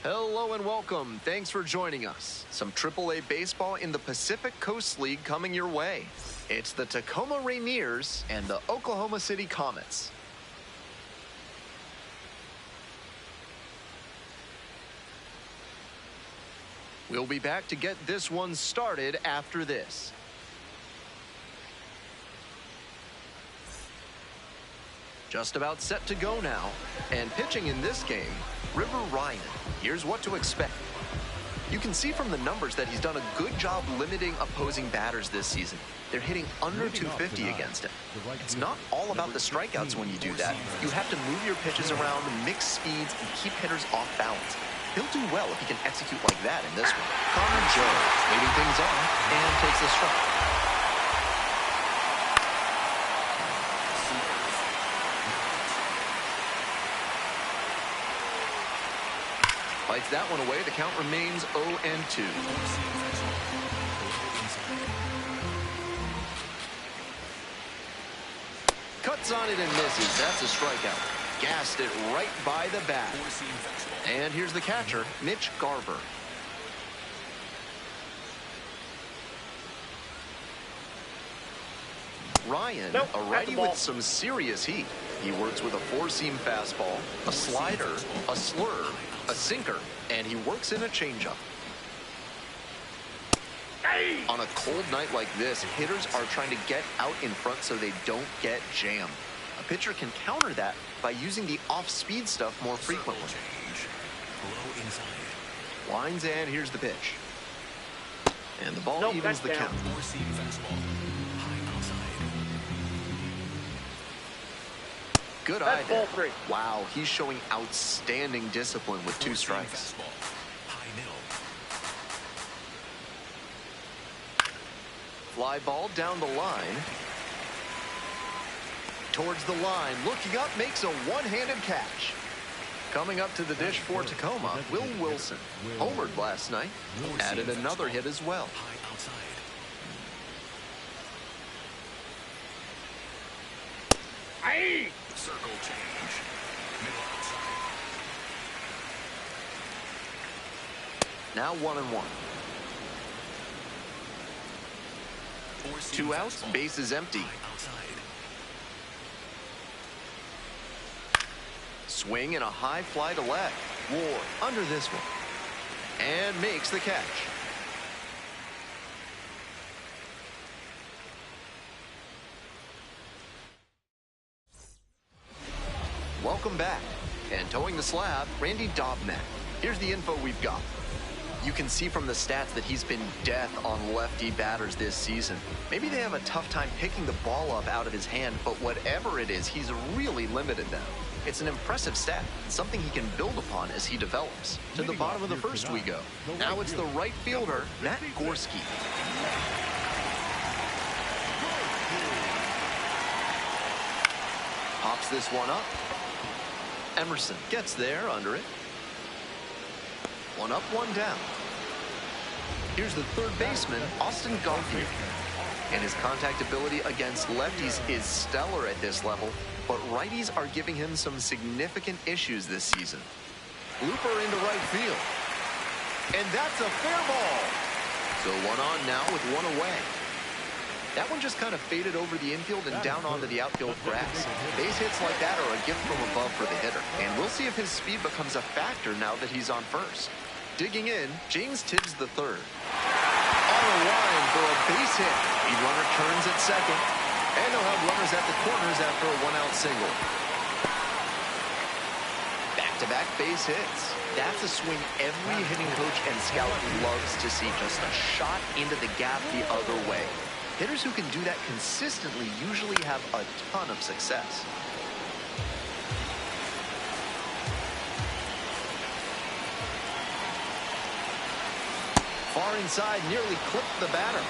Hello and welcome. Thanks for joining us. Some AAA baseball in the Pacific Coast League coming your way. It's the Tacoma Rainiers and the Oklahoma City Comets. We'll be back to get this one started after this. Just about set to go now. And pitching in this game, River Ryan. Here's what to expect. You can see from the numbers that he's done a good job limiting opposing batters this season. They're hitting under 250 against him. It's not all about the strikeouts when you do that. You have to move your pitches around, mix speeds, and keep hitters off balance. He'll do well if he can execute like that in this one. Connor Joe leading things off and takes a strike. Fights that one away. The count remains 0-2. Cuts on it and misses. That's a strikeout. Gassed it right by the bat. And here's the catcher, Mitch Garver. Ryan, a righty with some serious heat. He works with a four-seam fastball, a slider, a slurve, a sinker, and he works in a changeup. On a cold night like this, hitters are trying to get out in front so they don't get jammed. A pitcher can counter that by using the off-speed stuff more frequently. Lines, and here's the pitch. And the ball evens the count. Good eye there. Wow, he's showing outstanding discipline with 2 strikes. Fly ball down the line. Towards the line, looking up, makes a one-handed catch. Coming up to the dish for Tacoma, Will Wilson. Homered last night, added another hit as well. Circle change. Now 1-1. 2 outs, base is empty. Swing and a high fly to left. Ward under this one. And makes the catch. Welcome back. And towing the slab, Randy Dobnak. Here's the info we've got. You can see from the stats that he's been death on lefty batters this season. Maybe they have a tough time picking the ball up out of his hand, but whatever it is, he's really limited them. It's an impressive stat, something he can build upon as he develops. To the bottom of the first we go. Now it's the right fielder, Matt Gorski. Pops this one up. Emerson gets there under it. 1 up, 1 down. Here's the third baseman, Austin Garfield. And his contact ability against lefties is stellar at this level, but righties are giving him some significant issues this season. Looper into right field. And that's a fair ball. So 1 on now with 1 away. That one just kind of faded over the infield and down onto the outfield grass. Base hits like that are a gift from above for the hitter. And we'll see if his speed becomes a factor now that he's on first. Digging in, James Tibbs III. On the line for a base hit. Lead runner turns at second. And they'll have runners at the corners after a 1-out single. Back-to-back base hits. That's a swing every hitting coach and scout loves to see. Just a shot into the gap the other way. Hitters who can do that consistently usually have a ton of success. Far inside, nearly clipped the batter.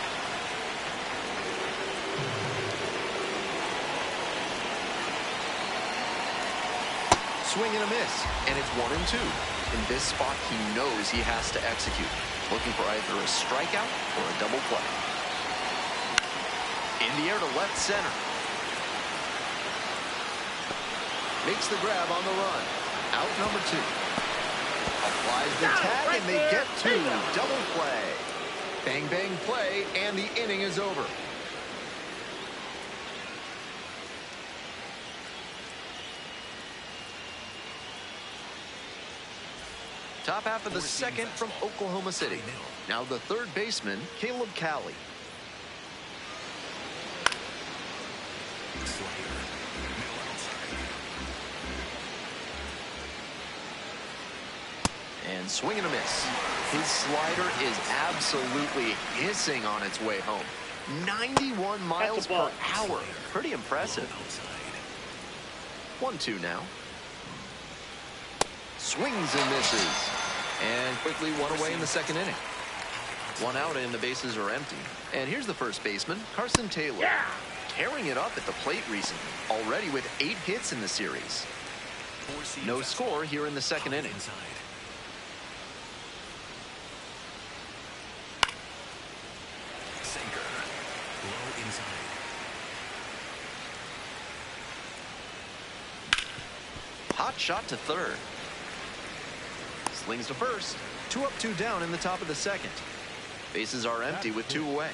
Swing and a miss, and it's 1-2. In this spot, he knows he has to execute, looking for either a strikeout or a double play. In the air to left center. Makes the grab on the run. Out number 2. Applies the tag, and they get two. Double play. Bang, bang play, and the inning is over. Top half of the second from Oklahoma City. Now the third baseman, Caleb Cowley. And swing and a miss. His slider is absolutely hissing on its way home. 91 miles per hour. Pretty impressive. 1-2 now. Swings and misses. And quickly one away in the second inning. One out and the bases are empty. And here's the first baseman, Carson Taylor. Yeah. Tearing it up at the plate recently. Already with 8 hits in the series. No score here in the second inning. Hot shot to third. Slings to first. 2 up, 2 down in the top of the second. Bases are empty with 2 away.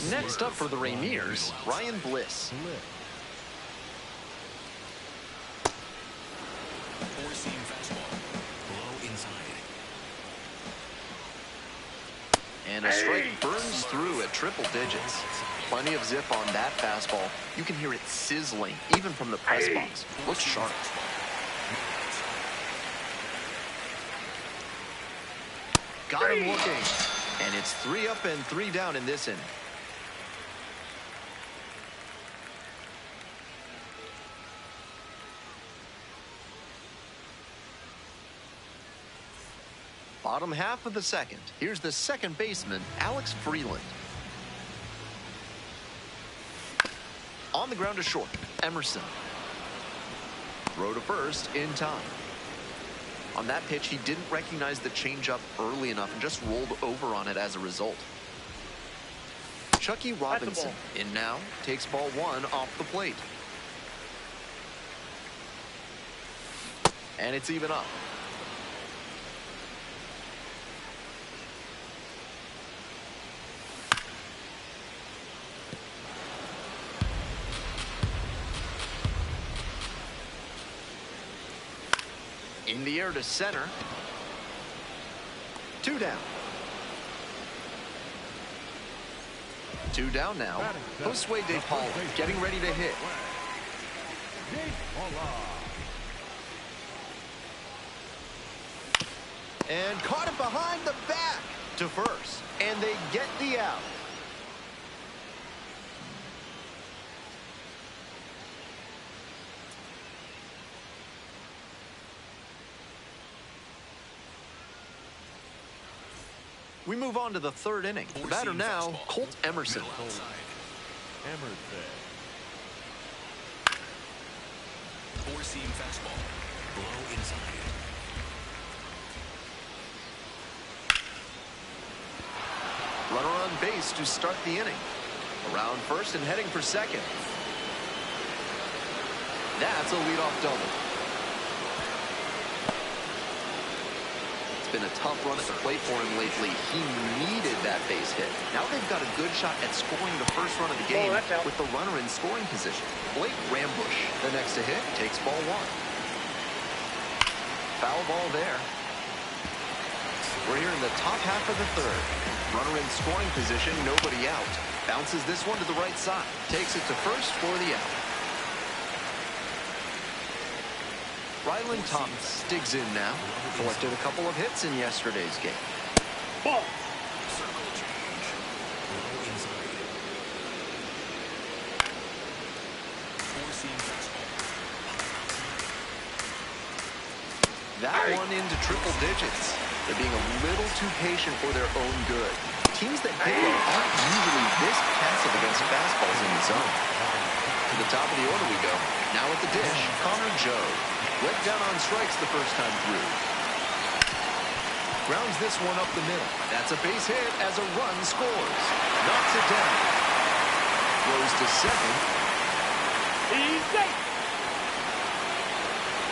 Next up for the Rainiers, Ryan Bliss. Four-seam fastball. Low inside. And a strike burns through at triple digits. Plenty of zip on that fastball. You can hear it sizzling even from the press box. Looks sharp. Got him looking. And it's 3 up and 3 down in this inning. Bottom half of the second. Here's the second baseman, Alex Freeland. On the ground to short, Emerson. Throw to first in time. On that pitch, he didn't recognize the changeup early enough and just rolled over on it as a result. Chucky Robinson in now, takes ball 1 off the plate. And it's even up. In the air to center. 2 down. 2 down now. Josue De Paula getting ready to hit. And caught it behind the back to first. And they get the out. We move on to the third inning. The batter now, Colt Emerson. Four-seam fastball. Low inside. Runner on base to start the inning. Around first and heading for second. That's a leadoff double. Been a tough run at the plate for him lately. He needed that base hit. Now they've got a good shot at scoring the first run of the game with the runner in scoring position. Blake Rambush, the next to hit, takes ball 1. Foul ball there. We're here in the top half of the third. Runner in scoring position, nobody out. Bounces this one to the right side. Takes it to first for the out. Ryland Thomas digs in now. Collected a couple of hits in yesterday's game. Ball. Circle change. Low inside. Four-seam fastball. That one into triple digits. They're being a little too patient for their own good. Teams that hit low aren't usually this passive against fastballs in the zone. To the top of the order we go. Now at the dish, Connor Joe. Went down on strikes the first time through. Grounds this one up the middle. That's a base hit as a run scores. Knocks it down. Throws to second. Easy.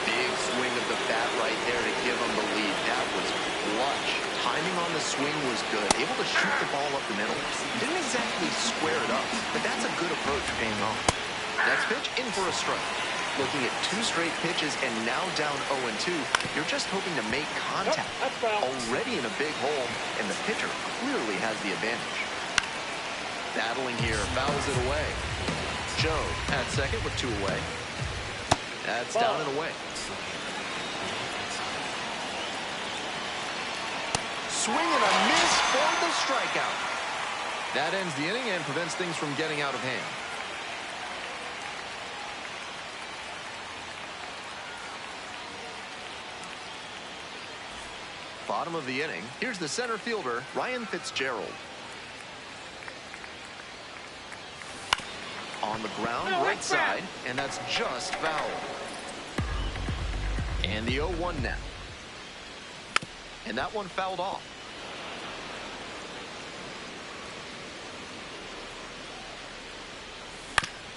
Big swing of the bat right there to give him the lead. That was clutch. Timing on the swing was good. Able to shoot the ball up the middle. Didn't exactly square it up, but that's a good approach paying off. Next pitch, in for a strike. Looking at 2 straight pitches and now down 0-2, you're just hoping to make contact. Already in a big hole, and the pitcher clearly has the advantage. Battling here, fouls it away. Joe at second with 2 away. That's down and away. Swing and a miss for the strikeout. That ends the inning and prevents things from getting out of hand. Bottom of the inning. Here's the center fielder, Ryan Fitzgerald. On the ground, right side, and that's just foul. And the 0-1 now. And that one fouled off.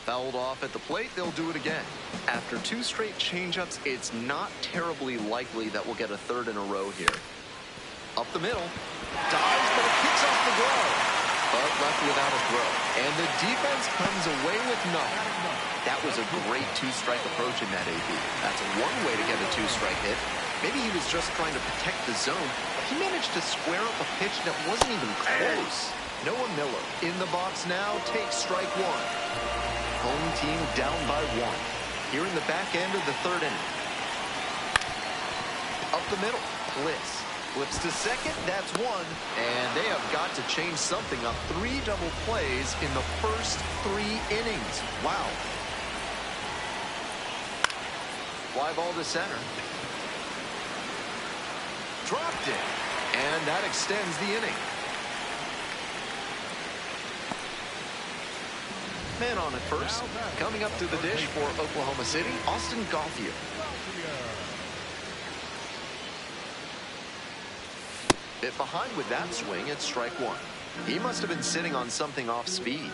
Fouled off at the plate, they'll do it again. After 2 straight changeups, it's not terribly likely that we'll get a third in a row here. Up the middle, dives, but it kicks off the glove. But left without a throw. And the defense comes away with nothing. That was a great 2-strike approach in that AB. That's one way to get a 2-strike hit. Maybe he was just trying to protect the zone, but he managed to square up a pitch that wasn't even close. Noah Miller in the box now takes strike 1. Home team down by 1. Here in the back end of the 3rd inning. Up the middle, Bliss. Flips to second, that's 1. And they have got to change something up. 3 double plays in the first 3 innings. Wow. Fly ball to center. Dropped it. And that extends the inning. Man on at first. Coming up to the dish for Oklahoma City, Austin Gauthier. Bit behind with that swing at strike 1. He must have been sitting on something off speed.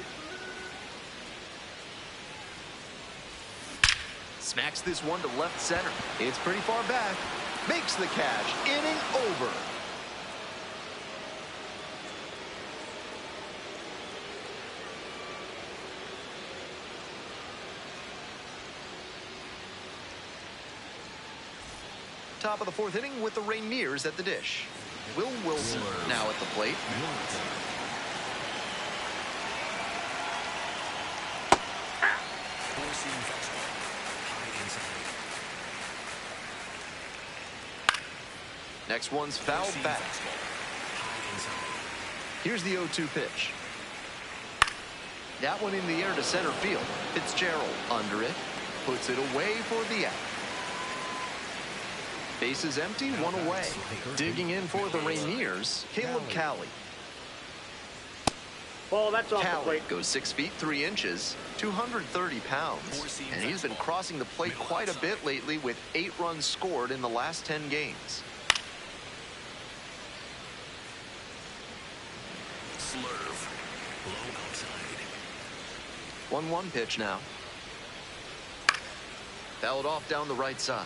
Smacks this one to left center. It's pretty far back. Makes the catch. Inning over. Top of the 4th inning with the Rainiers at the dish. Will Wilson now at the plate. Next one's fouled back. Here's the 0-2 pitch. That one in the air to center field. Fitzgerald under it. Puts it away for the out. Bases empty, 1 away. Digging in for the Rainiers, Caleb Cali. Ball, that's off the Cali plate. goes 6 feet 3 inches, 230 pounds, and he's been crossing the plate quite a bit lately with 8 runs scored in the last 10 games. Slurve. Low outside. 1-1 pitch now. Fouled off down the right side.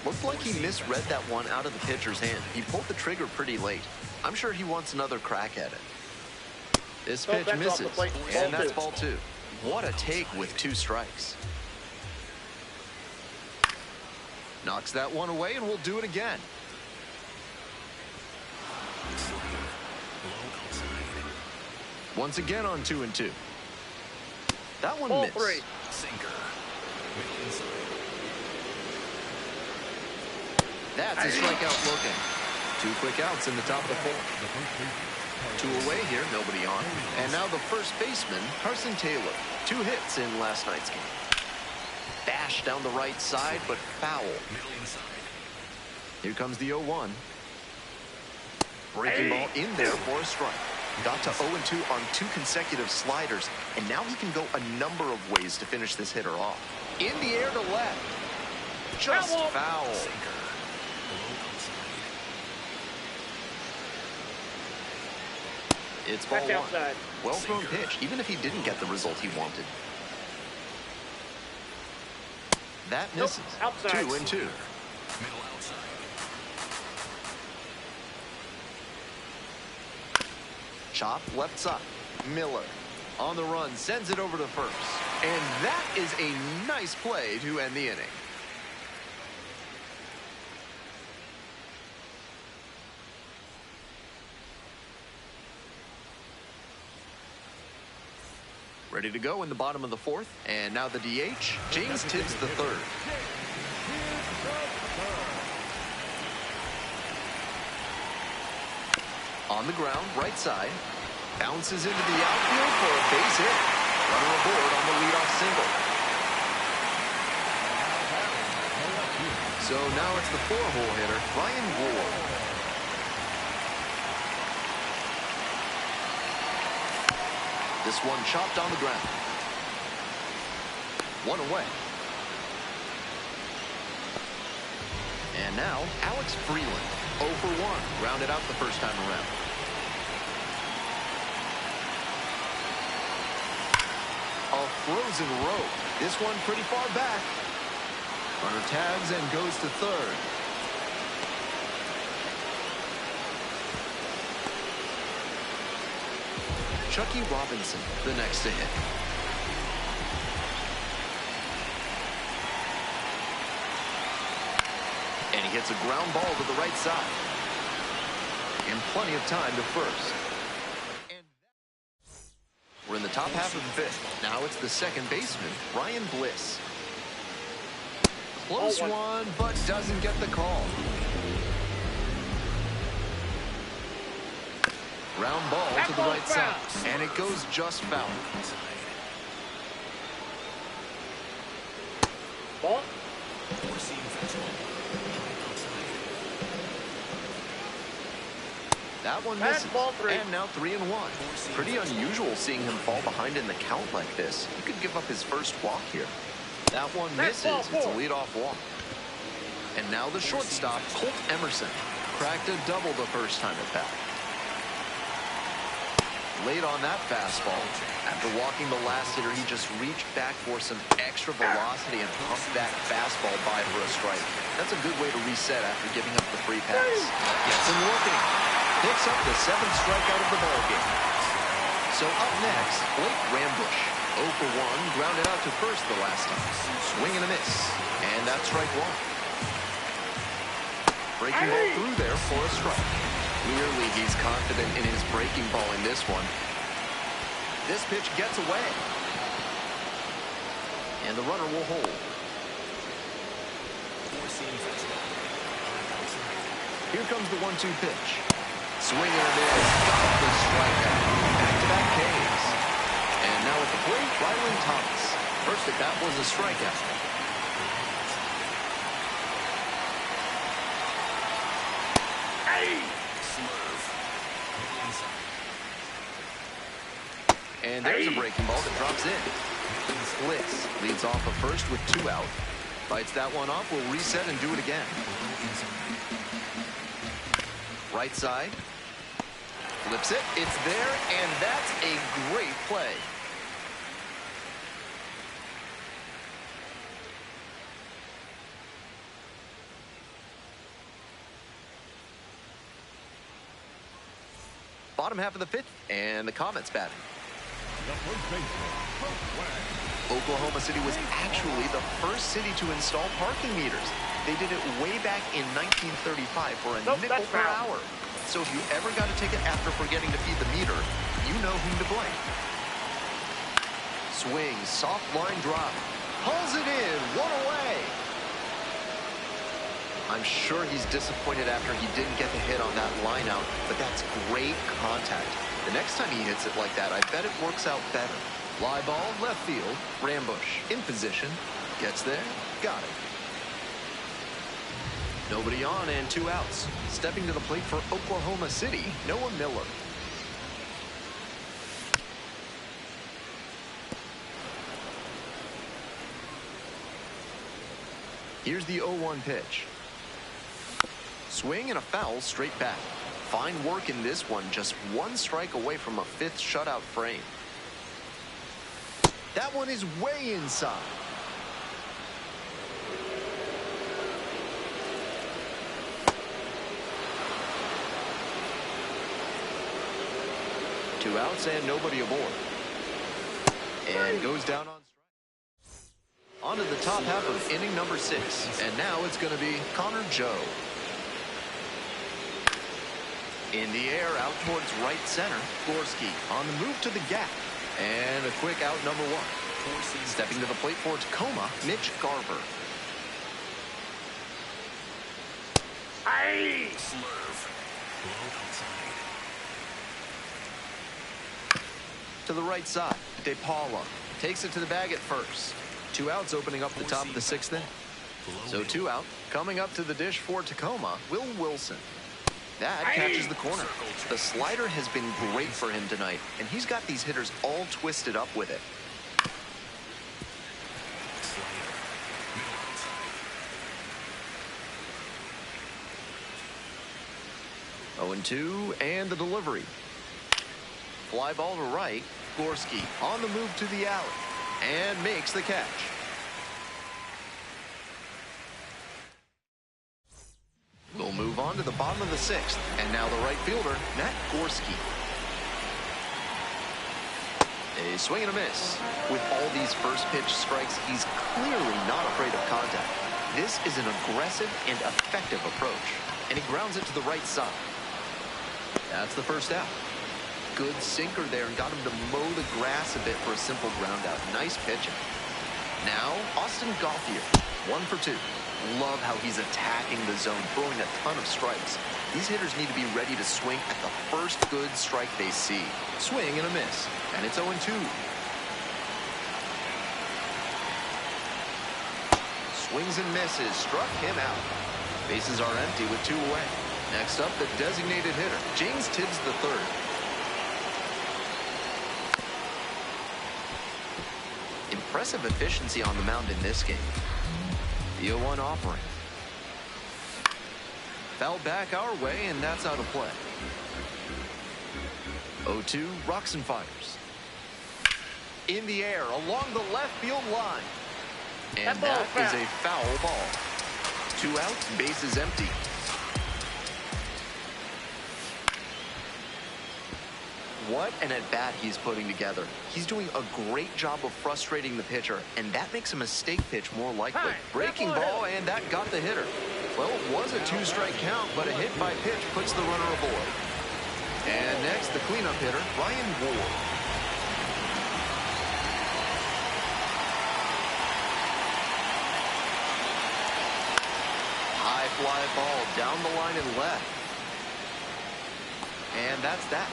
Looked like he misread that one out of the pitcher's hand. He pulled the trigger pretty late. I'm sure he wants another crack at it. This pitch misses, and that's ball 2. What a take with 2 strikes. Knocks that one away, and we'll do it again. Once again on 2-2. That one missed. Ball 3. Sinker. That's a strikeout looking. 2 quick outs in the top of the 4th. 2 away here, nobody on. And now the first baseman, Carson Taylor. 2 hits in last night's game. Bash down the right side, but foul. Here comes the 0-1. Breaking ball in there for a strike. Got to 0-2 on 2 consecutive sliders, and now he can go a number of ways to finish this hitter off. In the air to left. Just foul. It's ball 1. Well-thrown pitch, even if he didn't get the result he wanted. That misses. Outside. 2-2. Middle outside. Chop left side. Miller on the run, sends it over to first. And that is a nice play to end the inning. Ready to go in the bottom of the fourth. And now the DH, James Tibbs the third. On the ground, right side. Bounces into the outfield for a base hit. Runner aboard on the leadoff single. So now it's the four-hole hitter, Ryan Ward. This one chopped on the ground. One away. And now, Alex Freeland, 0 for 1, rounded out the first time around. A frozen rope. This one pretty far back. Runner tags and goes to third. Chucky Robinson, the next to hit. And he hits a ground ball to the right side. And plenty of time to first. We're in the top half of the fifth. Now it's the second baseman, Ryan Bliss. Close one, but doesn't get the call. Round ball to the right side. And it goes just foul. Ball. That one misses. And now 3-1. Pretty unusual seeing him fall behind in the count like this. He could give up his first walk here. That one misses. It's a leadoff walk. And now the shortstop, Colt Emerson. Cracked a double the first time at bat. Late on that fastball. After walking the last hitter, he just reached back for some extra velocity and pumped that fastball by for a strike. That's a good way to reset after giving up the free pass. Gets him looking. Picks up the 7th strikeout of the ballgame. So up next, Blake Rambush. 0 for 1, grounded out to first the last time. Swing and a miss. And that's strike one. Breaking ball through there for a strike. Clearly, he's confident in his breaking ball in this one. This pitch gets away. And the runner will hold. Here comes the 1-2 pitch. Swing and a miss. Got the strikeout. Back-to-back Ks. And now at the plate, Rylan Thomas. First at bat was a strikeout. And there's a breaking ball that drops in. Bliss leads off a first with 2 out. Bites that one off, will reset and do it again. Right side. Flips it. It's there, and that's a great play. Bottom half of the fifth, and the Comets batting. Oklahoma City was actually the first city to install parking meters. They did it way back in 1935 for a nickel per hour. So if you ever got a ticket after forgetting to feed the meter, you know whom to blame. Swing, soft line drop. Pulls it in, 1 away. I'm sure he's disappointed after he didn't get the hit on that line out, but that's great contact. The next time he hits it like that, I bet it works out better. Fly ball, left field, Rambush in position, gets there, got it. Nobody on and 2 outs. Stepping to the plate for Oklahoma City, Noah Miller. Here's the 0-1 pitch. Swing and a foul straight back. Fine work in this one, just 1 strike away from a 5th shutout frame. That one is way inside. 2 outs and nobody aboard. And goes down on strike. On to the top half of inning number 6. And now it's going to be Connor Joe. In the air, out towards right center. Gorski on the move to the gap. And a quick out, number 1. Stepping to the plate for Tacoma, Mitch Garver. Slurve. Low outside. To the right side, DePaula takes it to the bag at first. 2 outs opening up the top of the 6th inning. So 2 out. Coming up to the dish for Tacoma, Will Wilson. That catches the corner. The slider has been great for him tonight, and he's got these hitters all twisted up with it. 0-2, and the delivery. Fly ball to right. Gorski on the move to the alley, and makes the catch. We'll move on to the bottom of the 6th, and now the right fielder, Matt Gorski. A swing and a miss. With all these first pitch strikes, he's clearly not afraid of contact. This is an aggressive and effective approach, and he grounds it to the right side. That's the first out. Good sinker there and got him to mow the grass a bit for a simple ground out. Nice pitching. Now, Austin Gauthier, 1 for 2. Love how he's attacking the zone, throwing a ton of strikes. These hitters need to be ready to swing at the first good strike they see. Swing and a miss, and it's 0-2. Swings and misses, struck him out. Bases are empty with 2 away. Next up, the designated hitter, James Tibbs III. Impressive efficiency on the mound in this game. The 0-1 offering. Foul back our way, and that's out of play. 0-2, rocks and fires. In the air, along the left field line. And that is a foul ball. 2 outs, bases empty. What an at-bat he's putting together. He's doing a great job of frustrating the pitcher, and that makes a mistake pitch more likely. Breaking ball, and that got the hitter. Well, it was a 2-strike count, but a hit by pitch puts the runner aboard. And next, the cleanup hitter, Ryan Ward. High fly ball down the line and left. And that's that.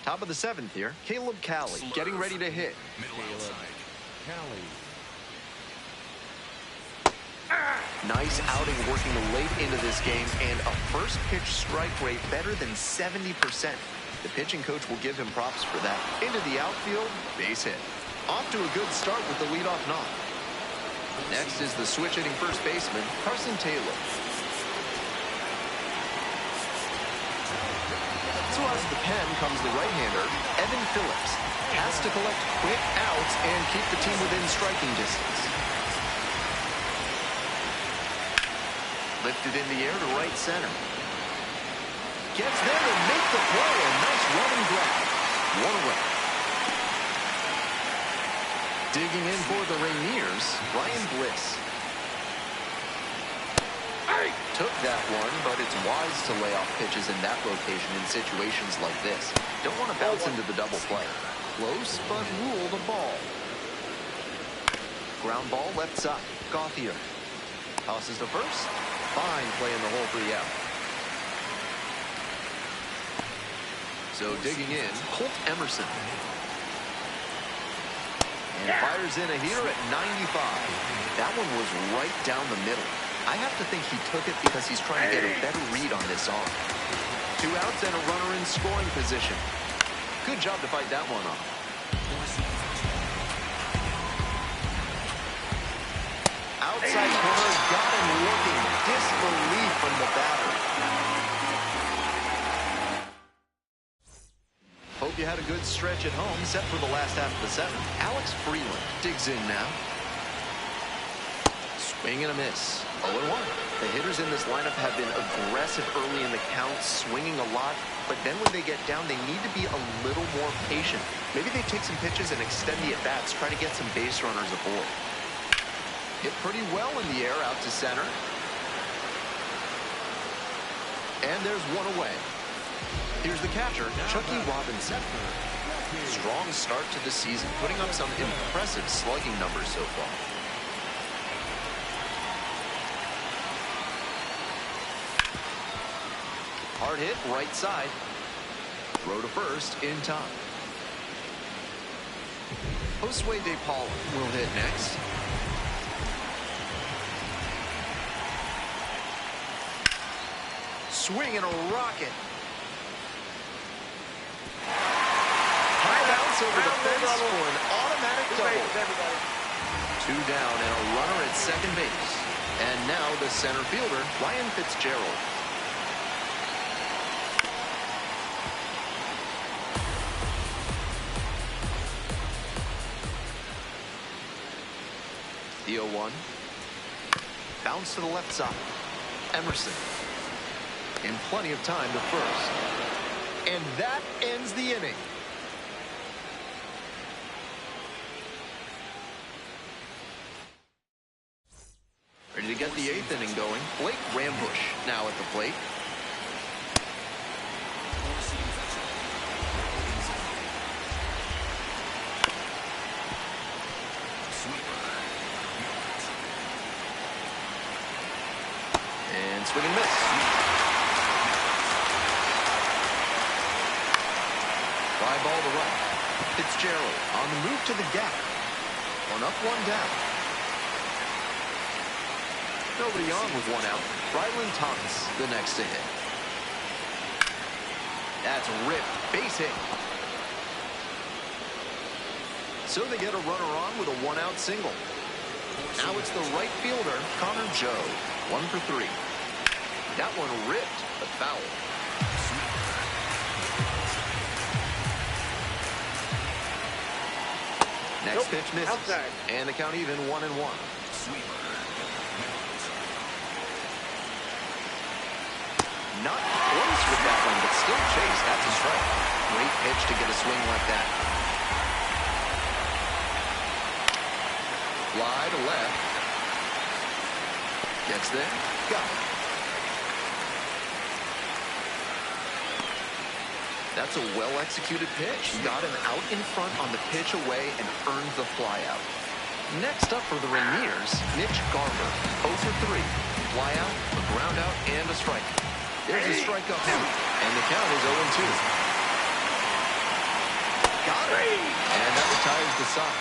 Top of the 7th here, Caleb Cali getting ready to hit. Nice outing working late into this game, and a first pitch strike rate better than 70%. The pitching coach will give him props for that. Into the outfield, base hit. Off to a good start with the leadoff knock. Next is the switch hitting first baseman, Carson Taylor. So as the pen comes the right-hander, Evan Phillips has to collect quick outs and keep the team within striking distance. Lifted in the air to right center. Gets there to make the play. A nice run and grab. 1 away. Digging in for the Rainiers, Ryan Bliss. Took that one, but it's wise to lay off pitches in that location in situations like this. Don't want to bounce into the double play. Close, but rule the ball. Ground ball left side. Gauthier tosses to first. Fine play in the hole for the out. So digging in, Colt Emerson. And fires in a heater at 95. That one was right down the middle. I have to think he took it because he's trying to get a better read on this arm. 2 outs and a runner in scoring position. Good job to fight that one off. Outside corner, got him looking. Disbelief from the batter. Hope you had a good stretch at home set for the last half of the seventh. Alex Freeland digs in now. Swing and a miss. 0-1. The hitters in this lineup have been aggressive early in the count, swinging a lot, but then when they get down, they need to be a little more patient. Maybe they take some pitches and extend the at-bats, try to get some base runners aboard. Hit pretty well in the air out to center. And there's one away. Here's the catcher, Chucky Robinson. Strong start to the season, putting up some impressive slugging numbers so far. Hard hit, right side. Throw to first in time. Josue De Paula will hit next. Swing and a rocket. High bounce over the fence for an automatic double. 2 down and a runner at second base. And now the center fielder, Ryan Fitzgerald. The 0-1. Bounce to the left side. Emerson. In plenty of time to first. And that ends the inning. Ready to get the 8th inning going. Blake Rambush now at the plate. And swing and miss. Fly ball to right. Fitzgerald on the move to the gap. 1 up, 1 down. Nobody on with 1 out. Ryland Thomas, the next to hit. That's ripped. Base hit. So they get a runner on with a 1-out single. Now it's the right fielder, Connor Joe. 1 for 3. That one ripped, but foul. Next pitch misses. Outside. And the count even 1-1. Not close with that one, but still chased. That's a strike. Great pitch to get a swing like that. Fly to left. Gets there. Got it. That's a well-executed pitch. He got him out in front on the pitch away and earned the flyout. Next up for the Rainiers, Mitch Garver. 0 for 3. Flyout, a ground out, and a strike. There's a strikeout now, and the count is 0-2. Got it. And that retires the side.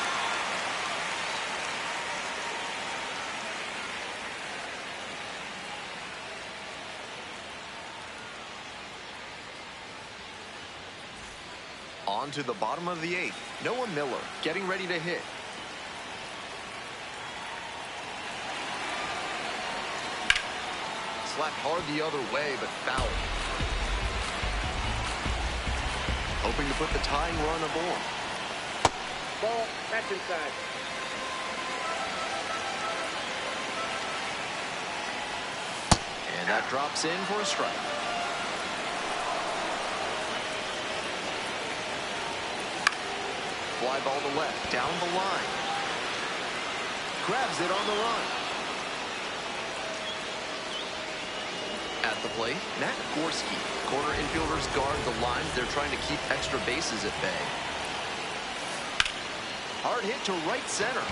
On to the bottom of the 8th. Noah Miller getting ready to hit. Slapped hard the other way, but foul. Hoping to put the tying run aboard. Ball, that's inside. And that drops in for a strike. Fly ball to left, down the line. Grabs it on the run. At the plate, Matt Gorski. Corner infielders guard the lines. They're trying to keep extra bases at bay. Hard hit to right center.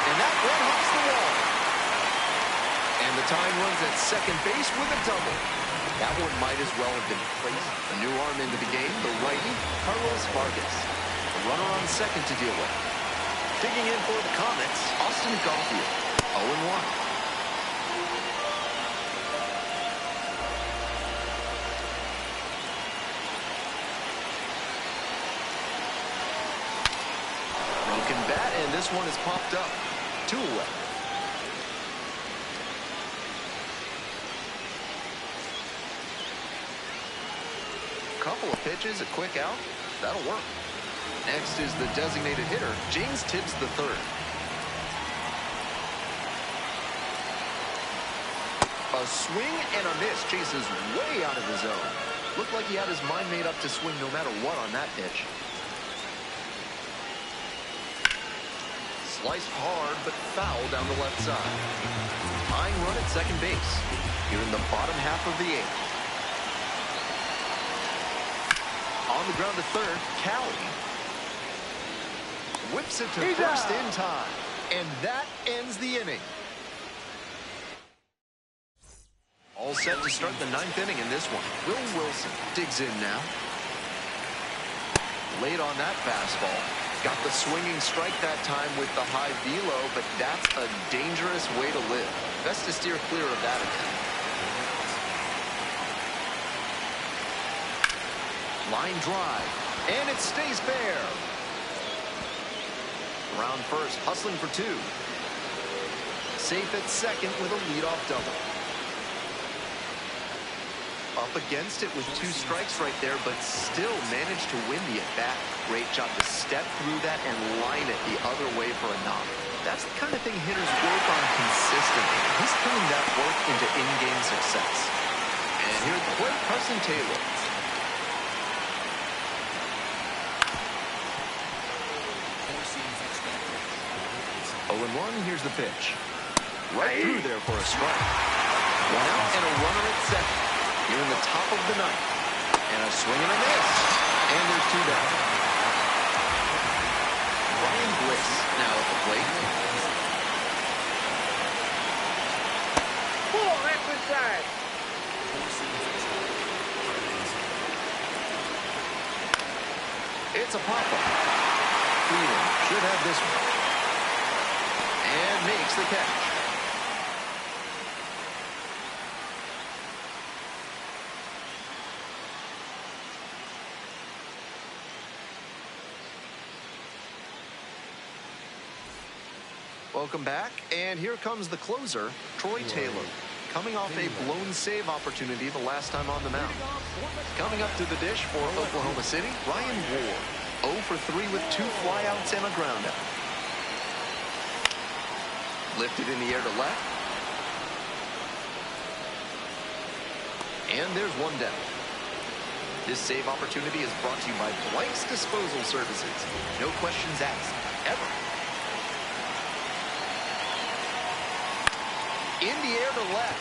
And that one hits the wall. And the tying runs at second base with a double. That one might as well have been placed. A new arm into the game, the righty, Carlos Vargas. A runner on second to deal with. Digging in for the Comets, Austin Garfield. 0-1. Broken bat, and this one is popped up. 2 away. pitches, a quick out. That'll work. Next is the designated hitter, James Tibbs III. A swing and a miss. Chases way out of the zone. Looked like he had his mind made up to swing no matter what on that pitch. Sliced hard, but foul down the left side. Tying run at second base. Here in the bottom half of the eighth. On the ground to third, Callie. Whips it to first in time. And that ends the inning. All set to start the ninth inning in this one. Will Wilson digs in now. Late on that fastball. Got the swinging strike that time with the high velo, but that's a dangerous way to live. Best to steer clear of that again. Line drive, and it stays fair. Around first, hustling for two. Safe at second with a leadoff double. Up against it with two strikes right there, but still managed to win the at-bat. Great job to step through that and line it the other way for a knock. That's the kind of thing hitters work on consistently. He's turning that work into in-game success. And here at the plate, Carson Taylor. 0-1, here's the pitch. Right through there for a strike. One out and a runner at second. Here in the top of the ninth. And a swing and a miss. And there's two down. Ryan Bliss now at the plate. Pull, that's inside. It's a pop-up. Cleveland should have this one. And makes the catch. Welcome back, and here comes the closer, Troy Taylor, coming off a blown save opportunity the last time on the mound. Coming up to the dish for Oklahoma City, Ryan Ward, 0 for 3 with 2 flyouts and a groundout. Lifted in the air to left. And there's one down. This save opportunity is brought to you by Blank's Disposal Services. No questions asked, ever. In the air to left.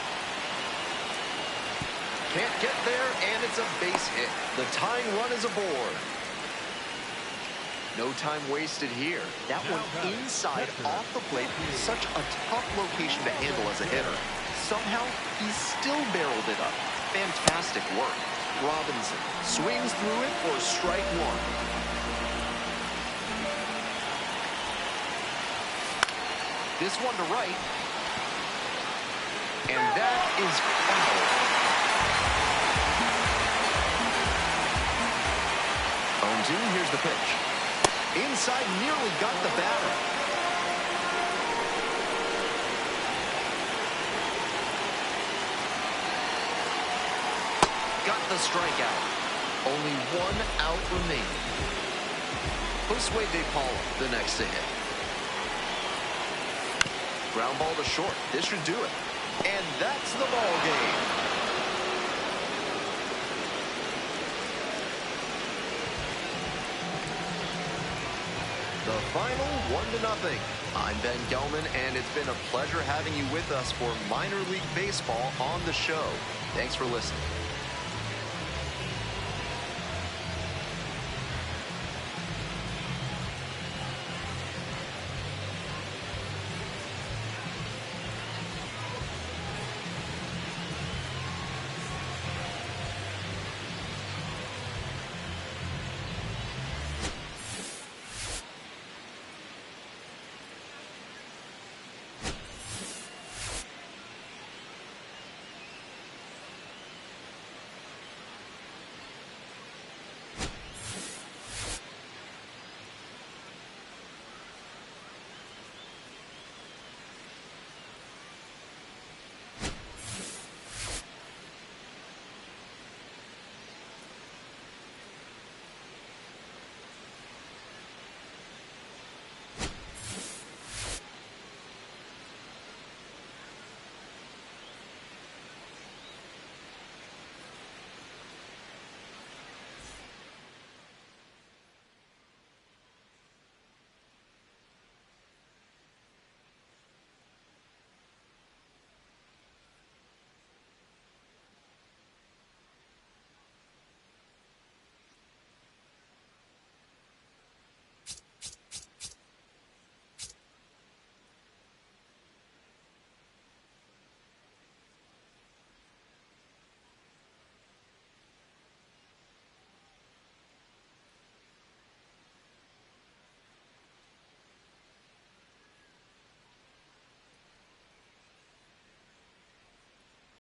Can't get there, and it's a base hit. The tying run is aboard. No time wasted here. That one inside, off the plate. Such a tough location to handle as a hitter. Somehow, he still barreled it up. Fantastic work. Robinson swings through it for strike one. This one to right. And that is foul. 0-2, here's the pitch. Inside, nearly got the batter. Got the strikeout. Only one out remaining. Josue De Paula, the next to hit. Ground ball to short. This should do it. And that's the ball game. The final 1-0. I'm Ben Gelman, and it's been a pleasure having you with us for minor league baseball on the show. Thanks for listening.